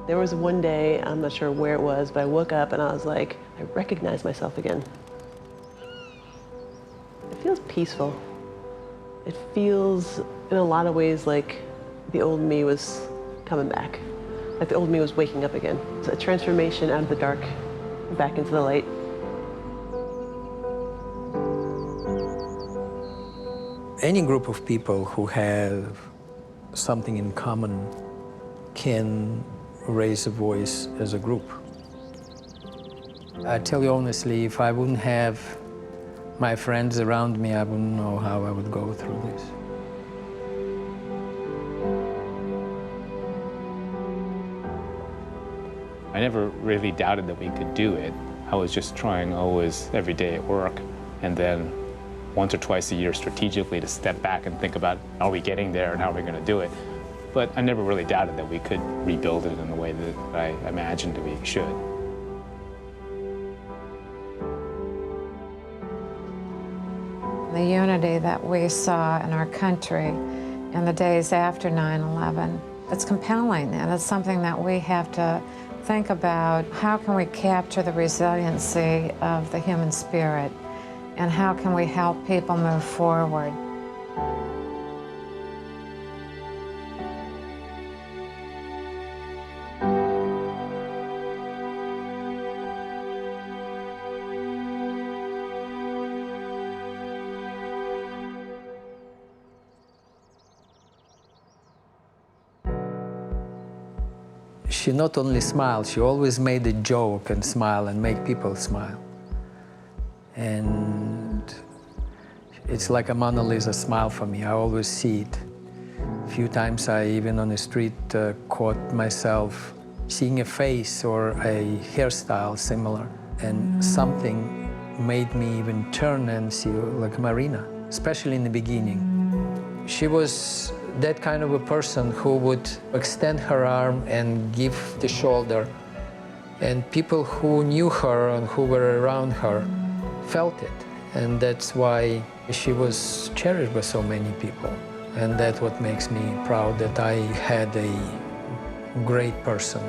There was one day, I'm not sure where it was, but I woke up and I was like, I recognize myself again. It feels peaceful. It feels, in a lot of ways, like the old me was coming back. Like the old me was waking up again. It's a transformation out of the dark, back into the light. Any group of people who have something in common can raise a voice as a group. I tell you honestly, if I wouldn't have my friends around me, I wouldn't know how I would go through this. I never really doubted that we could do it. I was just trying always every day at work, and then once or twice a year strategically to step back and think about, are we getting there and how are we going to do it? But I never really doubted that we could rebuild it in the way that I imagined we should. The unity that we saw in our country in the days after 9/11, it's compelling, and it's something that we have to think about. How can we capture the resiliency of the human spirit, and how can we help people move forward? She not only smiled, she always made a joke and smile and make people smile. And it's like a Mona Lisa smile for me. I always see it. A few times I even on the street caught myself seeing a face or a hairstyle similar, and something made me even turn and see like Marina, especially in the beginning. She was that kind of a person who would extend her arm and give the shoulder. And people who knew her and who were around her felt it. And that's why she was cherished by so many people. And that's what makes me proud that I had a great person.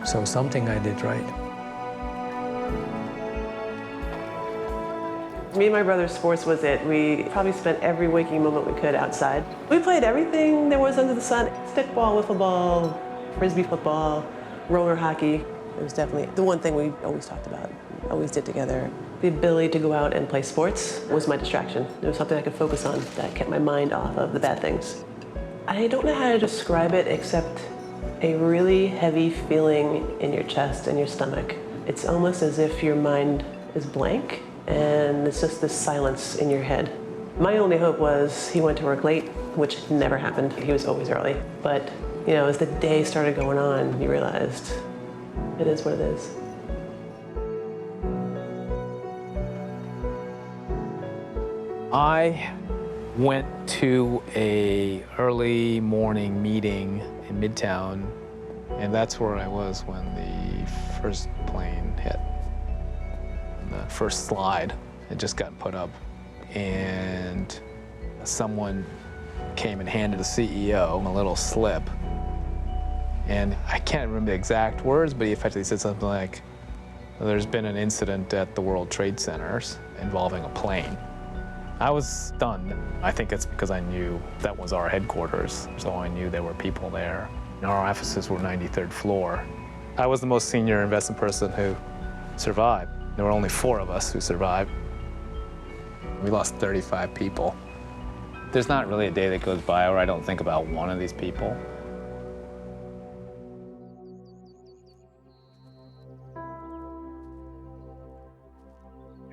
So something I did right. Me and my brother, sports was it. We probably spent every waking moment we could outside. We played everything there was under the sun. Stickball, wiffle ball, frisbee football, roller hockey. It was definitely the one thing we always talked about, always did together. The ability to go out and play sports was my distraction. It was something I could focus on that kept my mind off of the bad things. I don't know how to describe it except a really heavy feeling in your chest and your stomach. It's almost as if your mind is blank and it's just this silence in your head. My only hope was he went to work late, which never happened. He was always early. But, you know, as the day started going on, you realized it is what it is. I went to a early morning meeting in Midtown, and that's where I was when the first plane hit. The first slide had just got put up, and someone came and handed the CEO a little slip. And I can't remember the exact words, but he effectively said something like, there's been an incident at the World Trade Centers involving a plane. I was stunned. I think it's because I knew that was our headquarters, so I knew there were people there. Our offices were 93rd floor. I was the most senior investment person who survived. There were only 4 of us who survived. We lost 35 people. There's not really a day that goes by where I don't think about one of these people.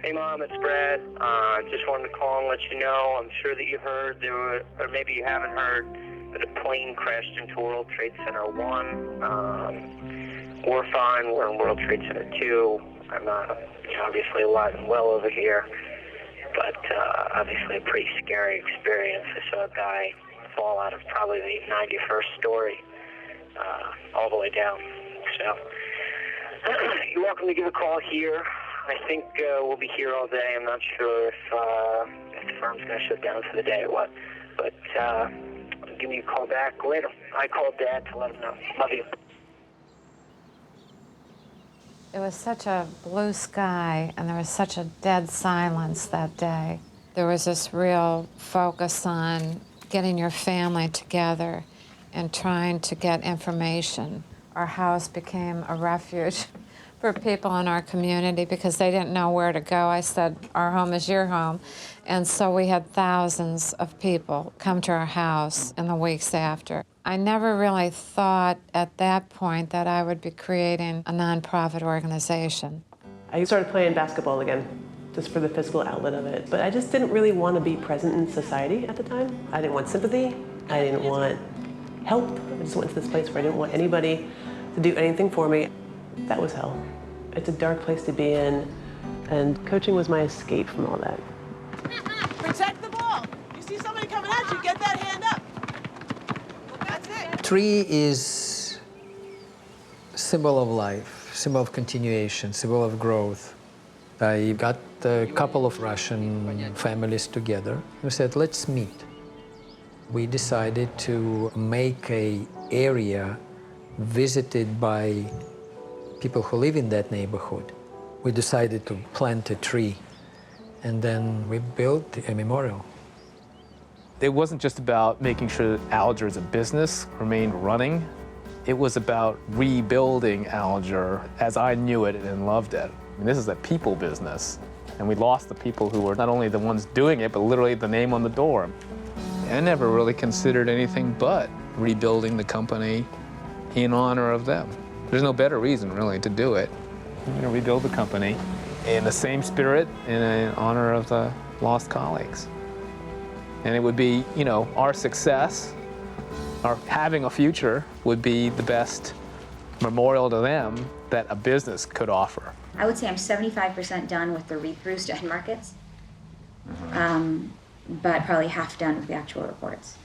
Hey Mom, it's Brad. Just wanted to call and let you know, I'm sure that you heard, or maybe you haven't heard, that a plane crashed into World Trade Center 1. We're fine, we're in World Trade Center 2. I'm obviously alive and well over here, but obviously a pretty scary experience. I saw a guy fall out of probably the 91st story, all the way down. So, you're welcome to give a call here. I think we'll be here all day. I'm not sure if the firm's going to shut down for the day or what, but give me a call back later. I called Dad to let him know. Love you. It was such a blue sky, and there was such a dead silence that day. There was this real focus on getting your family together and trying to get information. Our house became a refuge for people in our community because they didn't know where to go. I said, our home is your home. And so we had thousands of people come to our house in the weeks after. I never really thought at that point that I would be creating a nonprofit organization. I started playing basketball again, just for the physical outlet of it. But I just didn't really want to be present in society at the time. I didn't want sympathy. I didn't want help. I just went to this place where I didn't want anybody to do anything for me. That was hell. It's a dark place to be in, and coaching was my escape from all that. Protect the ball. You see somebody coming at you, get that hand up. That's it. Tree is symbol of life, symbol of continuation, symbol of growth. I got a couple of Russian families together. We said, let's meet. We decided to make an area visited by people who live in that neighborhood. We decided to plant a tree, and then we built a memorial. It wasn't just about making sure that Alger as a business remained running. It was about rebuilding Alger as I knew it and loved it. I mean, this is a people business, and we lost the people who were not only the ones doing it, but literally the name on the door. I never really considered anything but rebuilding the company in honor of them. There's no better reason, really, to do it. We're going to rebuild the company in the same spirit and in honor of the lost colleagues. And it would be, you know, our success, our having a future would be the best memorial to them that a business could offer. I would say I'm 75% done with the read-throughs to end markets, but probably half done with the actual reports.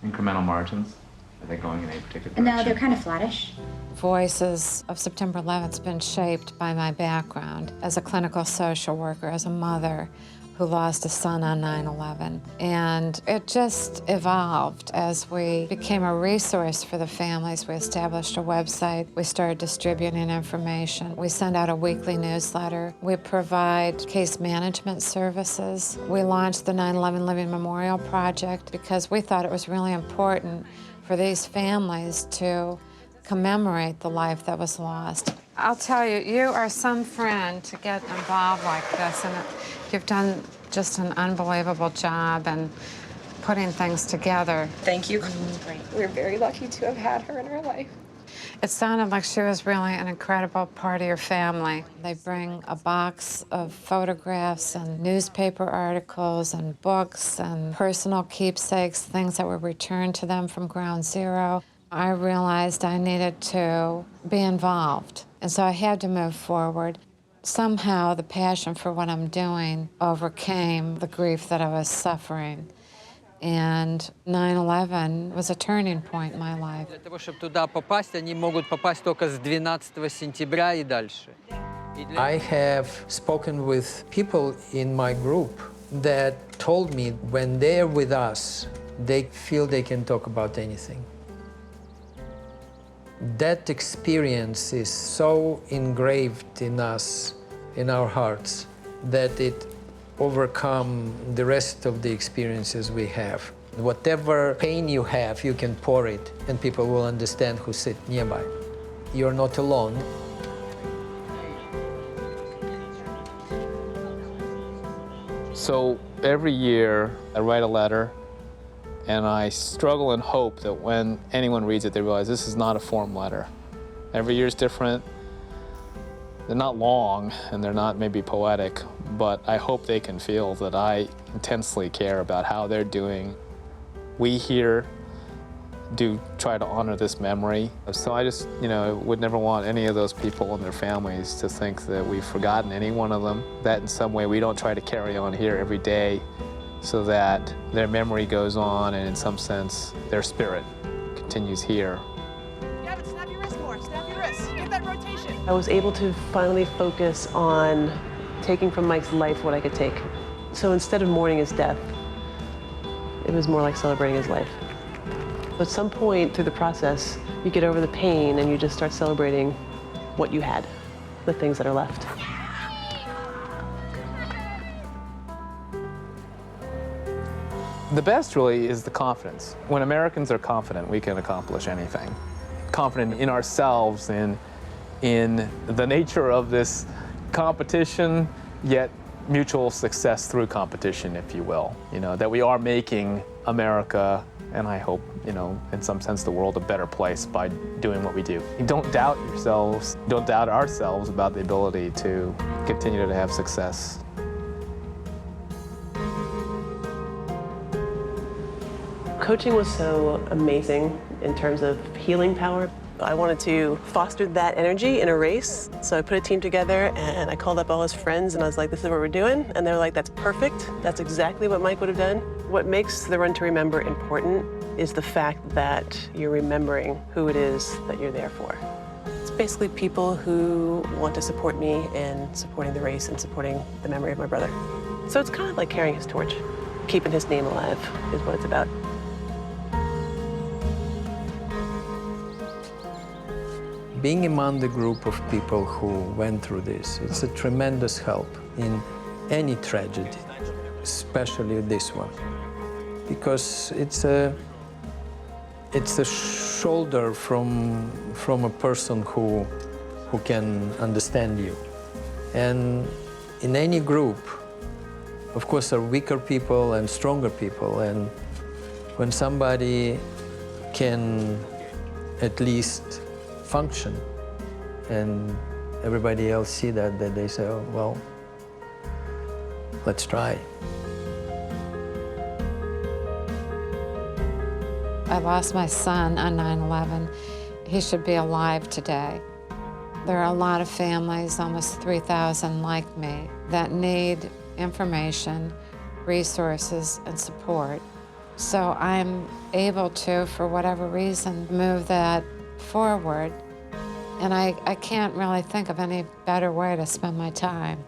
Incremental margins? Are they going in a particular direction? No, they're kind of flattish. Voices of September 11th's been shaped by my background as a clinical social worker, as a mother who lost a son on 9/11. And it just evolved as we became a resource for the families. We established a website. We started distributing information. We send out a weekly newsletter. We provide case management services. We launched the 9/11 Living Memorial Project because we thought it was really important for these families to commemorate the life that was lost. I'll tell you, you are some friend to get involved like this, and you've done just an unbelievable job in putting things together. Thank you. We're very lucky to have had her in our life. It sounded like she was really an incredible part of your family. They bring a box of photographs and newspaper articles and books and personal keepsakes, things that were returned to them from Ground Zero. I realized I needed to be involved, and so I had to move forward. Somehow the passion for what I'm doing overcame the grief that I was suffering. And 9/11 was a turning point in my life. Для того, чтобы туда попасть, они могут попасть только с 12 сентября и дальше. I have spoken with people in my group that told me when they're with us, they feel they can talk about anything. That experience is so engraved in us, in our hearts, that it overcome the rest of the experiences we have. Whatever pain you have, you can pour it, and people will understand who sit nearby. You're not alone. So every year I write a letter, and I struggle and hope that when anyone reads it, they realize this is not a form letter. Every year is different. They're not long, and they're not maybe poetic, but I hope they can feel that I intensely care about how they're doing. We here do try to honor this memory. So I just, would never want any of those people and their families to think that we've forgotten any one of them, that in some way we don't try to carry on here every day so that their memory goes on and in some sense their spirit continues here. Gavin, snap your wrist more. Snap your wrist. Get that rotation. I was able to finally focus on taking from Mike's life what I could take. So instead of mourning his death, it was more like celebrating his life. At some point through the process, you get over the pain and you just start celebrating what you had, the things that are left. The best really is the confidence. When Americans are confident, we can accomplish anything. Confident in ourselves and in the nature of this competition, yet mutual success through competition, if you will. You know, that we are making America, and I hope, you know, in some sense the world, a better place by doing what we do. Don't doubt yourselves, don't doubt ourselves about the ability to continue to have success. Coaching was so amazing in terms of healing power. I wanted to foster that energy in a race, so I put a team together and I called up all his friends and I was like, this is what we're doing. And they're like, that's perfect. That's exactly what Mike would have done. What makes the Run to Remember important is the fact that you're remembering who it is that you're there for. It's basically people who want to support me and supporting the race and supporting the memory of my brother. So it's kind of like carrying his torch. Keeping his name alive is what it's about. Being among the group of people who went through this, it's a tremendous help in any tragedy, especially this one, because it's a shoulder from a person who can understand you. And in any group, of course, there are weaker people and stronger people, and when somebody can at least function and everybody else see that they say, oh, well, let's try. I lost my son on 9/11. He should be alive today. There are a lot of families, almost 3,000 like me, that need information, resources, and support. So I'm able to, for whatever reason, move that forward. And I can't really think of any better way to spend my time.